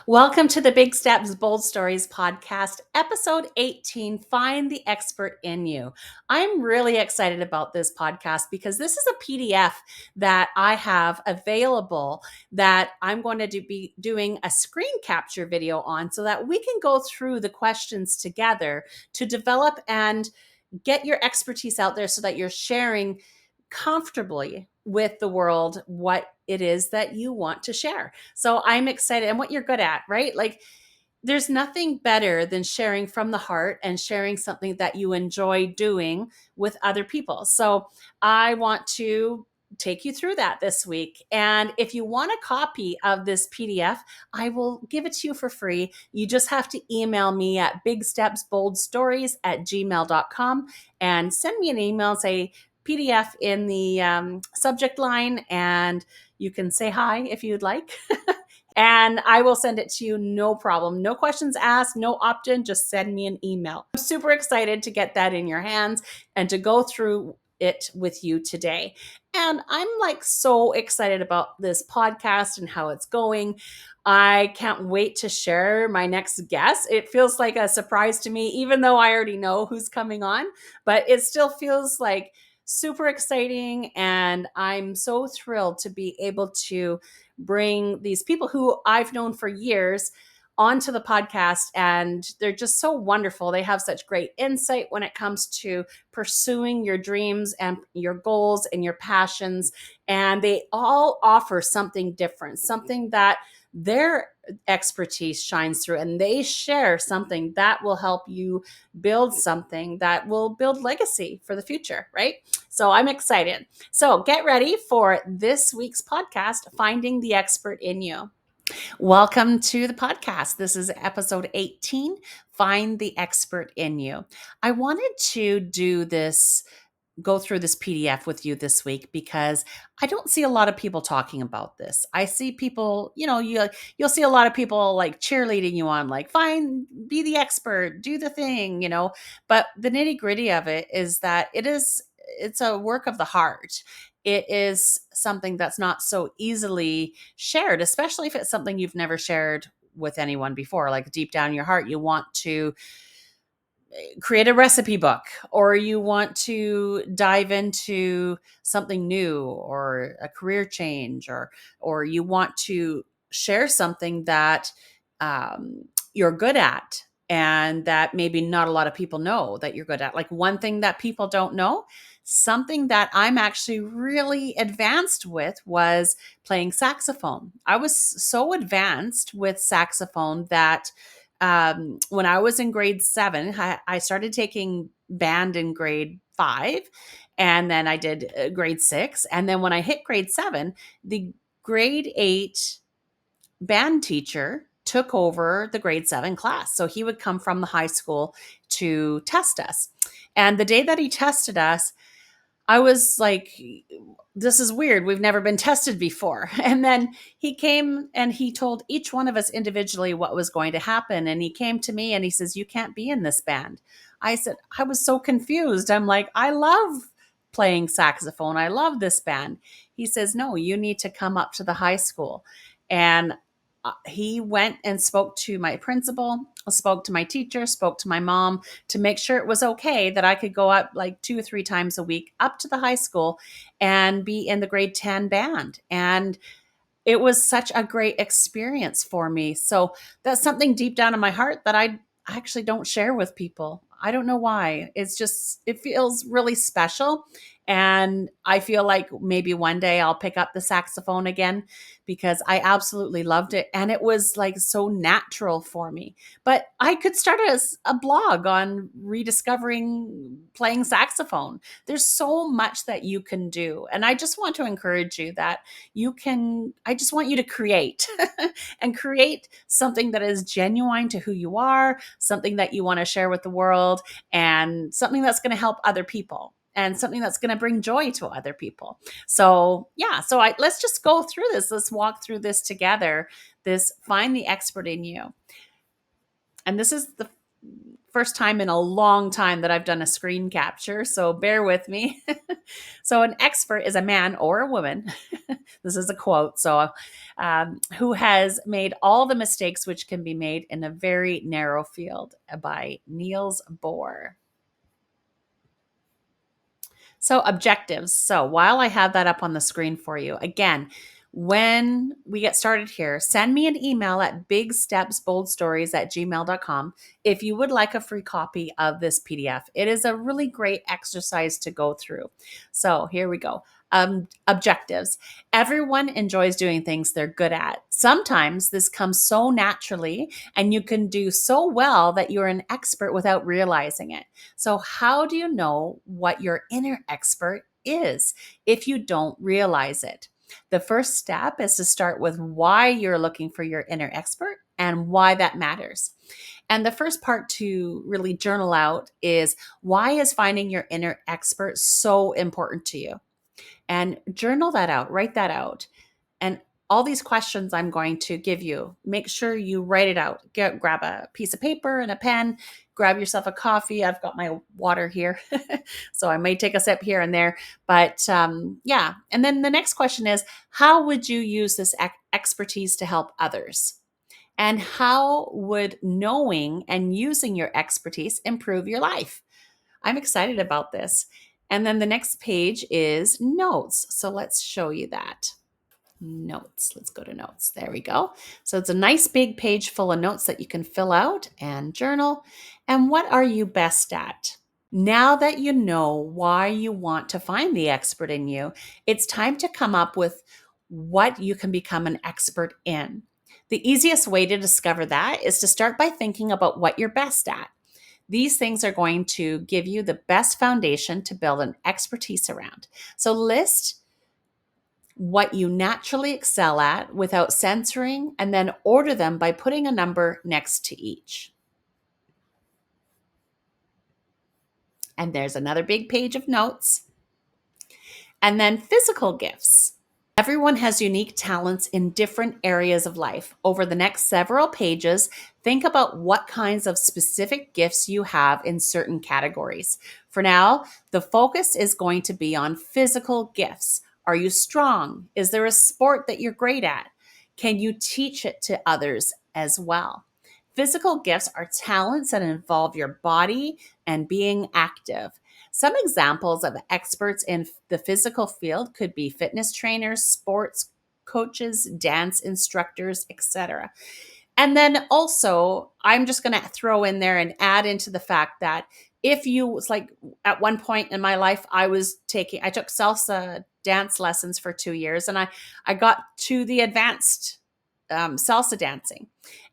Welcome to the Big Steps, Bold Stories podcast, episode 18, Find the Expert in You. I'm really excited about this podcast because this is a PDF that I have available that I'm going to be doing a screen capture video on so that we can go through the questions together to develop and get your expertise out there so that you're sharing comfortably with the world what it is that you want to share. So I'm excited and what you're good at, right? Like there's nothing better than sharing from the heart and sharing something that you enjoy doing with other people. So I want to take you through that this week. And if you want a copy of this PDF, I will give it to you for free. You just have to email me at bigstepsboldstories@gmail.com and send me an email and say PDF in the subject line. And you can say hi if you'd like. And I will send it to you, no problem. No questions asked, no opt-in, just send me an email. I'm super excited to get that in your hands and to go through it with you today. And I'm like so excited about this podcast and how it's going. I can't wait to share my next guest. It feels like a surprise to me, even though I already know who's coming on, but it still feels like super exciting. And I'm so thrilled to be able to bring these people who I've known for years onto the podcast, and they're just so wonderful. They have such great insight when it comes to pursuing your dreams and your goals and your passions, and they all offer something different, something that their expertise shines through, and they share something that will help you build something that will build legacy for the future, right? So I'm excited. So get ready for this week's podcast, Finding the Expert in You. Welcome to the podcast. This is episode 18, Find the Expert in You. I wanted to go through this PDF with you this week because I don't see a lot of people talking about this. I see people, you'll see a lot of people like cheerleading you on, like, fine, be the expert, do the thing. But the nitty-gritty of it is that it's a work of the heart. It is something that's not so easily shared, especially if it's something you've never shared with anyone before. Like deep down in your heart, you want to create a recipe book, or you want to dive into something new or a career change, or you want to share something that you're good at and that maybe not a lot of people know that you're good at. Like one thing that people don't know, something that I'm actually really advanced with, was playing saxophone. I was so advanced with saxophone that when I was in grade 7, I started taking band in grade 5, and then I did grade 6. And then when I hit grade 7, the grade 8 band teacher took over the grade 7 class. So he would come from the high school to test us. And the day that he tested us, I was like, this is weird. We've never been tested before. And then he came and he told each one of us individually what was going to happen. And he came to me and he says, "You can't be in this band." I said, I was so confused. I'm like, I love playing saxophone. I love this band. He says, "No, you need to come up to the high school." And he went and spoke to my principal, spoke to my teacher, spoke to my mom to make sure it was okay that I could go up like 2 or 3 times a week up to the high school and be in the grade 10 band. And it was such a great experience for me. So that's something deep down in my heart that I actually don't share with people. I don't know why. It feels really special. And I feel like maybe one day I'll pick up the saxophone again because I absolutely loved it. And it was like so natural for me. But I could start a blog on rediscovering playing saxophone. There's so much that you can do. And I just want to encourage you that I just want you to create and create something that is genuine to who you are, something that you want to share with the world, and something that's going to help other people, and something that's going to bring joy to other people. So yeah, let's just go through this. Let's walk through this together. This Find the Expert in You. And this is the first time in a long time that I've done a screen capture, so bear with me. So, an expert is a man or a woman. This is a quote. So, who has made all the mistakes which can be made in a very narrow field by Niels Bohr. So, objectives. So, while I have that up on the screen for you, again, when we get started here, send me an email at bigstepsboldstories@gmail.com if you would like a free copy of this PDF. It is a really great exercise to go through. So, here we go. Objectives. Everyone enjoys doing things they're good at. Sometimes this comes so naturally, and you can do so well that you're an expert without realizing it. So, how do you know what your inner expert is if you don't realize it? The first step is to start with why you're looking for your inner expert and why that matters. And the first part to really journal out is, why is finding your inner expert so important to you? And journal that out, write that out. And all these questions I'm going to give you, make sure you write it out. Grab a piece of paper and a pen, grab yourself a coffee. I've got my water here. So I may take a sip here and there. But yeah. And then the next question is, how would you use this expertise to help others? And how would knowing and using your expertise improve your life? I'm excited about this. And then the next page is notes. So let's show you that. Notes. Let's go to notes. There we go. So it's a nice big page full of notes that you can fill out and journal. And what are you best at? Now that you know why you want to find the expert in you, it's time to come up with what you can become an expert in. The easiest way to discover that is to start by thinking about what you're best at. These things are going to give you the best foundation to build an expertise around. So list what you naturally excel at without censoring, and then order them by putting a number next to each. And there's another big page of notes. And then physical gifts. Everyone has unique talents in different areas of life. Over the next several pages, think about what kinds of specific gifts you have in certain categories. For now, the focus is going to be on physical gifts. Are you strong? Is there a sport that you're great at? Can you teach it to others as well? Physical gifts are talents that involve your body and being active. Some examples of experts in the physical field could be fitness trainers, sports coaches, dance instructors, etc. And then also, I'm just going to throw in there and add into the fact that if you, it's like at one point in my life, I took salsa dance lessons for 2 years, and I got to the advanced salsa dancing.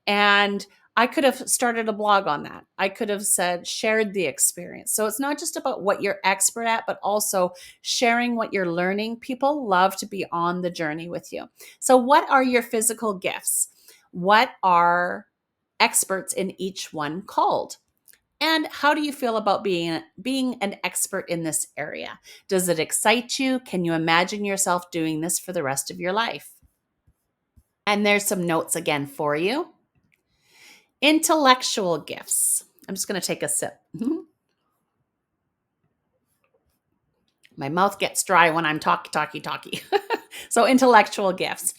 And I could have started a blog on that. I could have shared the experience. So it's not just about what you're expert at, but also sharing what you're learning. People love to be on the journey with you. So, what are your physical gifts? What are experts in each one called? And how do you feel about being an expert in this area? Does it excite you? Can you imagine yourself doing this for the rest of your life? And there's some notes again for you. Intellectual gifts. I'm just going to take a sip. My mouth gets dry when I'm talky. So, intellectual gifts.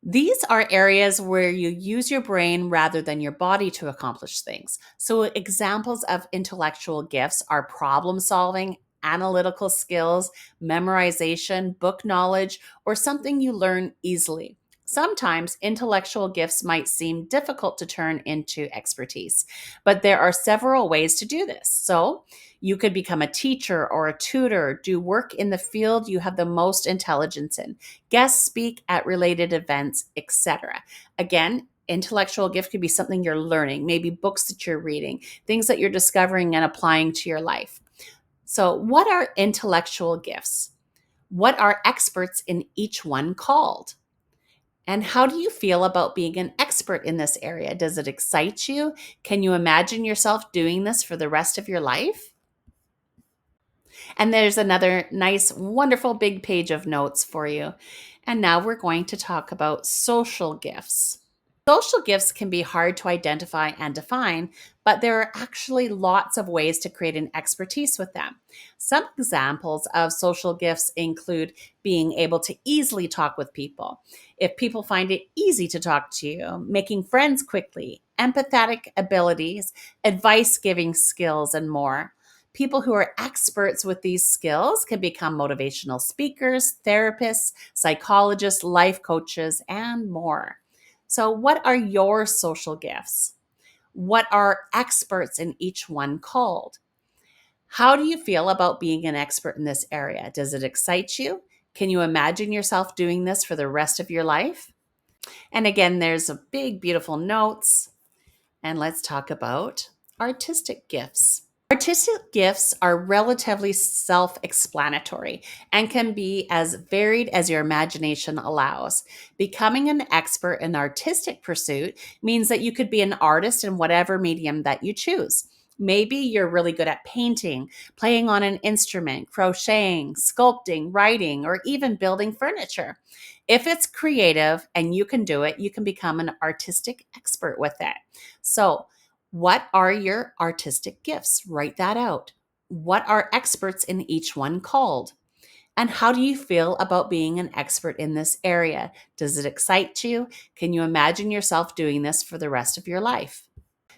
These are areas where you use your brain rather than your body to accomplish things. So, examples of intellectual gifts are problem solving, analytical skills, memorization, book knowledge, or something you learn easily. Sometimes intellectual gifts might seem difficult to turn into expertise, but there are several ways to do this. So, you could become a teacher or a tutor, do work in the field you have the most intelligence in, guest speak at related events, etc. Again, intellectual gift could be something you're learning, maybe books that you're reading, things that you're discovering and applying to your life. So, what are intellectual gifts? What are experts in each one called? And how do you feel about being an expert in this area? Does it excite you? Can you imagine yourself doing this for the rest of your life? And there's another nice, wonderful big page of notes for you. And now we're going to talk about social gifts. Social gifts can be hard to identify and define, but there are actually lots of ways to create an expertise with them. Some examples of social gifts include being able to easily talk with people. If people find it easy to talk to you, making friends quickly, empathetic abilities, advice giving skills, and more. People who are experts with these skills can become motivational speakers, therapists, psychologists, life coaches, and more. So, what are your social gifts? What are experts in each one called? How do you feel about being an expert in this area? Does it excite you? Can you imagine yourself doing this for the rest of your life? And again, there's a big, beautiful notes. And let's talk about artistic gifts. Artistic gifts are relatively self explanatory and can be as varied as your imagination allows. Becoming an expert in artistic pursuit means that you could be an artist in whatever medium that you choose. Maybe you're really good at painting, playing on an instrument, crocheting, sculpting, writing, or even building furniture. If it's creative and you can do it, you can become an artistic expert with it. So, what are your artistic gifts? Write that out. What are experts in each one called? And how do you feel about being an expert in this area? Does it excite you? Can you imagine yourself doing this for the rest of your life?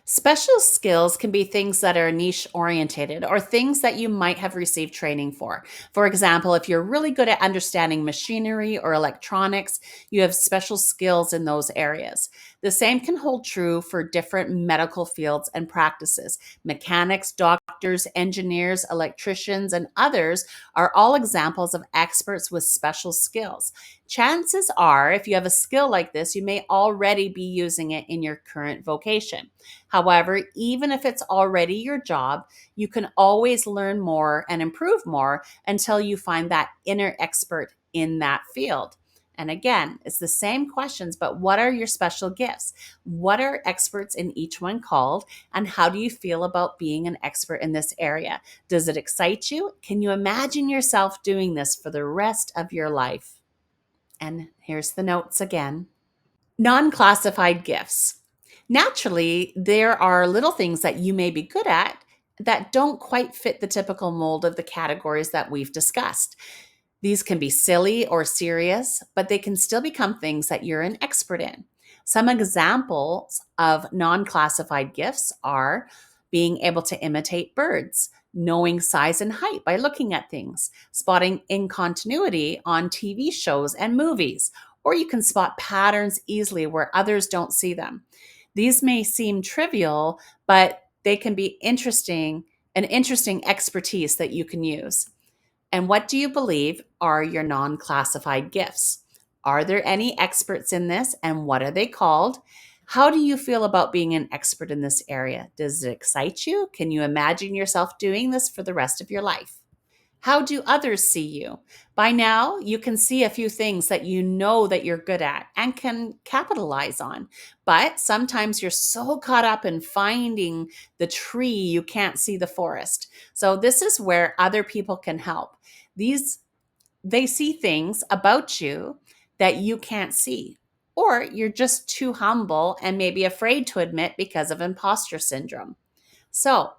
Special skills can be things that are niche orientated or things that you might have received training for. For example, if you're really good at understanding machinery or electronics, you have special skills in those areas. The same can hold true for different medical fields and practices. Mechanics, doctors, engineers, electricians, and others are all examples of experts with special skills. Chances are, if you have a skill like this, you may already be using it in your current vocation. However, even if it's already your job, you can always learn more and improve more until you find that inner expert in that field. And again, it's the same questions, but what are your special gifts? What are experts in each one called? And how do you feel about being an expert in this area? Does it excite you? Can you imagine yourself doing this for the rest of your life? And here's the notes again. Non-classified gifts. Naturally, there are little things that you may be good at that don't quite fit the typical mold of the categories that we've discussed. These can be silly or serious, but they can still become things that you're an expert in. Some examples of non classified gifts are being able to imitate birds, knowing size and height by looking at things, spotting incontinuity on TV shows and movies, or you can spot patterns easily where others don't see them. These may seem trivial, but they can be an interesting expertise that you can use. And what do you believe are your non classified gifts? Are there any experts in this and what are they called? How do you feel about being an expert in this area? Does it excite you? Can you imagine yourself doing this for the rest of your life? How do others see you? By now, you can see a few things that you know that you're good at and can capitalize on. But sometimes you're so caught up in finding the tree, you can't see the forest. So this is where other people can help. These They see things about you that you can't see. Or you're just too humble and maybe afraid to admit because of imposter syndrome. So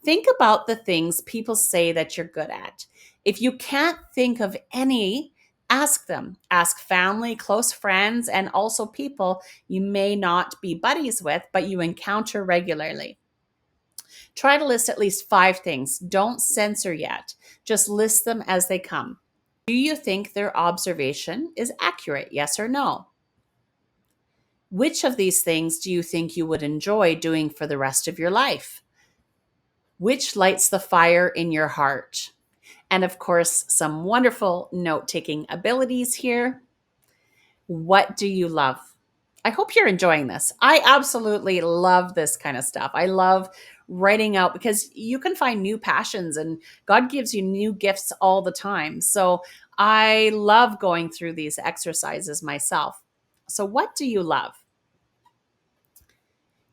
think about the things people say that you're good at. If you can't think of any, ask them. Ask family, close friends, and also people you may not be buddies with, but you encounter regularly. Try to list at least 5 things. Don't censor yet. Just list them as they come. Do you think their observation is accurate? Yes or no? Which of these things do you think you would enjoy doing for the rest of your life? Which lights the fire in your heart? And of course, some wonderful note taking abilities here. What do you love? I hope you're enjoying this. I absolutely love this kind of stuff. I love writing out because you can find new passions and God gives you new gifts all the time. So I love going through these exercises myself. So, what do you love?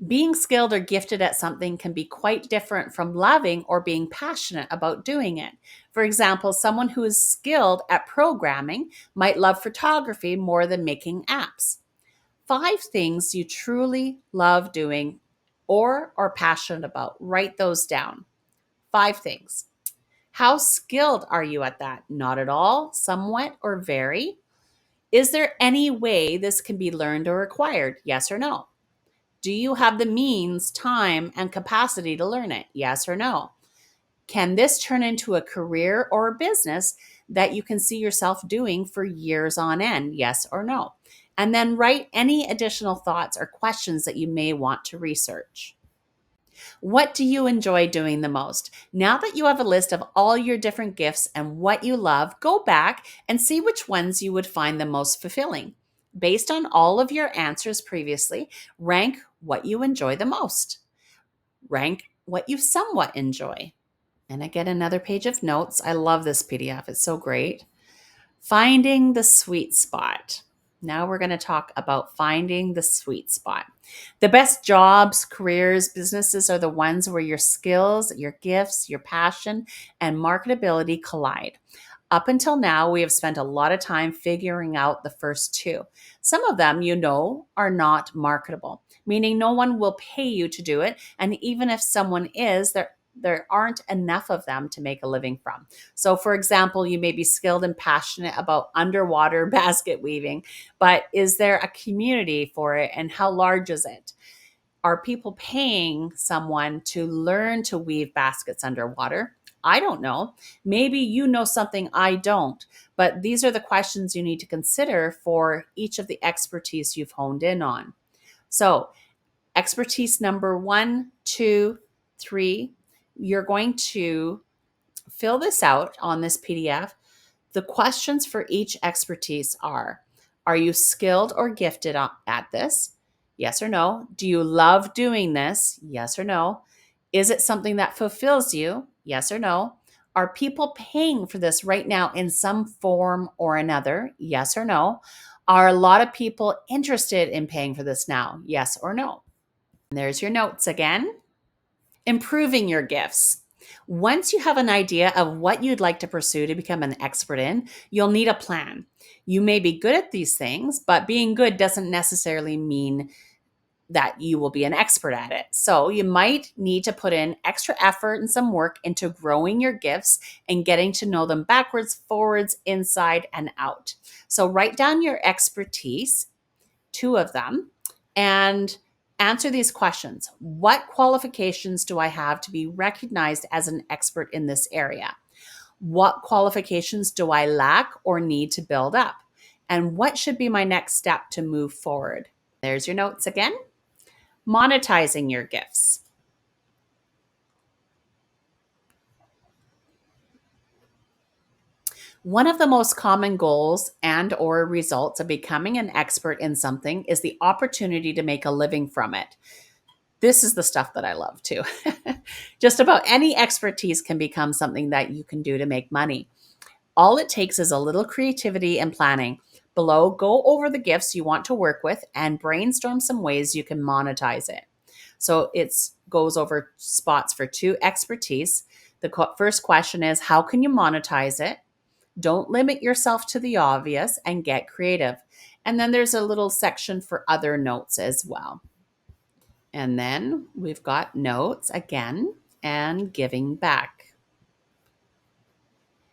Being skilled or gifted at something can be quite different from loving or being passionate about doing it. For example, someone who is skilled at programming might love photography more than making apps. 5 things you truly love doing or are passionate about. Write those down. 5 things. How skilled are you at that? Not at all, somewhat, or very. Is there any way this can be learned or acquired? Yes or no? Do you have the means, time, and capacity to learn it? Yes or no? Can this turn into a career or a business that you can see yourself doing for years on end? Yes or no? And then write any additional thoughts or questions that you may want to research. What do you enjoy doing the most? Now that you have a list of all your different gifts and what you love, go back and see which ones you would find the most fulfilling. Based on all of your answers previously, rank what you enjoy the most. Rank what you somewhat enjoy. And I get another page of notes. I love this PDF. It's so great. Finding the sweet spot. Now we're going to talk about finding the sweet spot. The best jobs, careers, businesses are the ones where your skills, your gifts, your passion, and marketability collide. Up until now, we have spent a lot of time figuring out the first two. Some of them, are not marketable, meaning no one will pay you to do it. And even if someone is, there aren't enough of them to make a living from. So, for example, you may be skilled and passionate about underwater basket weaving, but is there a community for it and how large is it? Are people paying someone to learn to weave baskets underwater? I don't know. Maybe you know something I don't, but these are the questions you need to consider for each of the expertise you've honed in on. So, expertise number 1, 2, 3, you're going to fill this out on this PDF. The questions for each expertise are you skilled or gifted at this? Yes or no? Do you love doing this? Yes or no? Is it something that fulfills you? Yes or no? Are people paying for this right now in some form or another? Yes or no? Are a lot of people interested in paying for this now? Yes or no? And there's your notes again. Improving your gifts. Once you have an idea of what you'd like to pursue to become an expert in, you'll need a plan. You may be good at these things, but being good doesn't necessarily mean that you will be an expert at it. So you might need to put in extra effort and some work into growing your gifts and getting to know them backwards, forwards, inside, and out. So write down your expertise, 2 of them, and answer these questions. What qualifications do I have to be recognized as an expert in this area? What qualifications do I lack or need to build up? And what should be my next step to move forward? There's your notes again. Monetizing your gifts. One of the most common goals and or results of becoming an expert in something is the opportunity to make a living from it. This is the stuff that I love too. Just about any expertise can become something that you can do to make money. All it takes is a little creativity and planning. Below, go over the gifts you want to work with and brainstorm some ways you can monetize it. So it goes over spots for 2 expertise. The first question is, how can you monetize it? Don't limit yourself to the obvious and get creative. And then there's a little section for other notes as well. And then we've got notes again and giving back.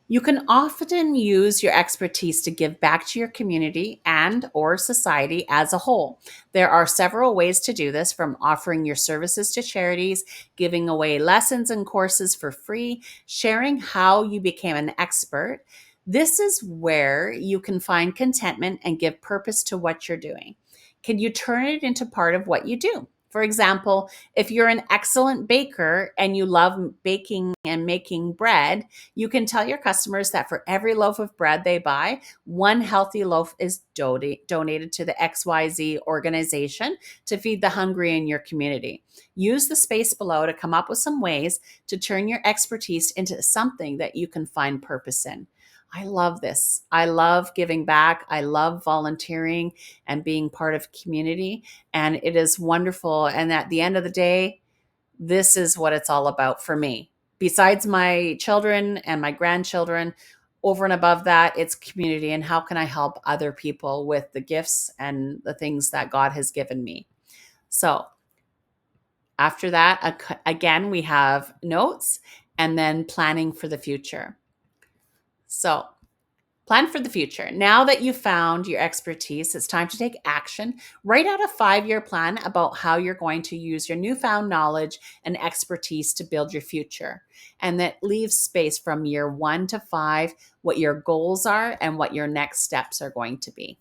You can often use your expertise to give back to your community and or society as a whole. There are several ways to do this, from offering your services to charities, giving away lessons and courses for free, sharing how you became an expert. This is where you can find contentment and give purpose to what you're doing. Can you turn it into part of what you do? For example, if you're an excellent baker and you love baking and making bread, you can tell your customers that for every loaf of bread they buy, 1 healthy loaf is donated to the XYZ organization to feed the hungry in your community. Use the space below to come up with some ways to turn your expertise into something that you can find purpose in. I love this. I love giving back. I love volunteering and being part of community. And it is wonderful. And at the end of the day, this is what it's all about for me. Besides my children and my grandchildren, over and above that, it's community and how can I help other people with the gifts and the things that God has given me. So after that, again, we have notes and then planning for the future. So plan for the future. Now that you've found your expertise, it's time to take action. Write out a 5-year plan about how you're going to use your newfound knowledge and expertise to build your future. And that leaves space from year 1 to 5, what your goals are and what your next steps are going to be.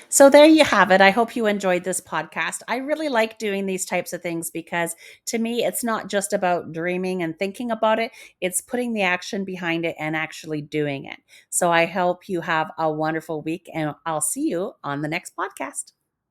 So there you have it. I hope you enjoyed this podcast. I really like doing these types of things because to me, it's not just about dreaming and thinking about it, it's putting the action behind it and actually doing it. So I hope you have a wonderful week and I'll see you on the next podcast.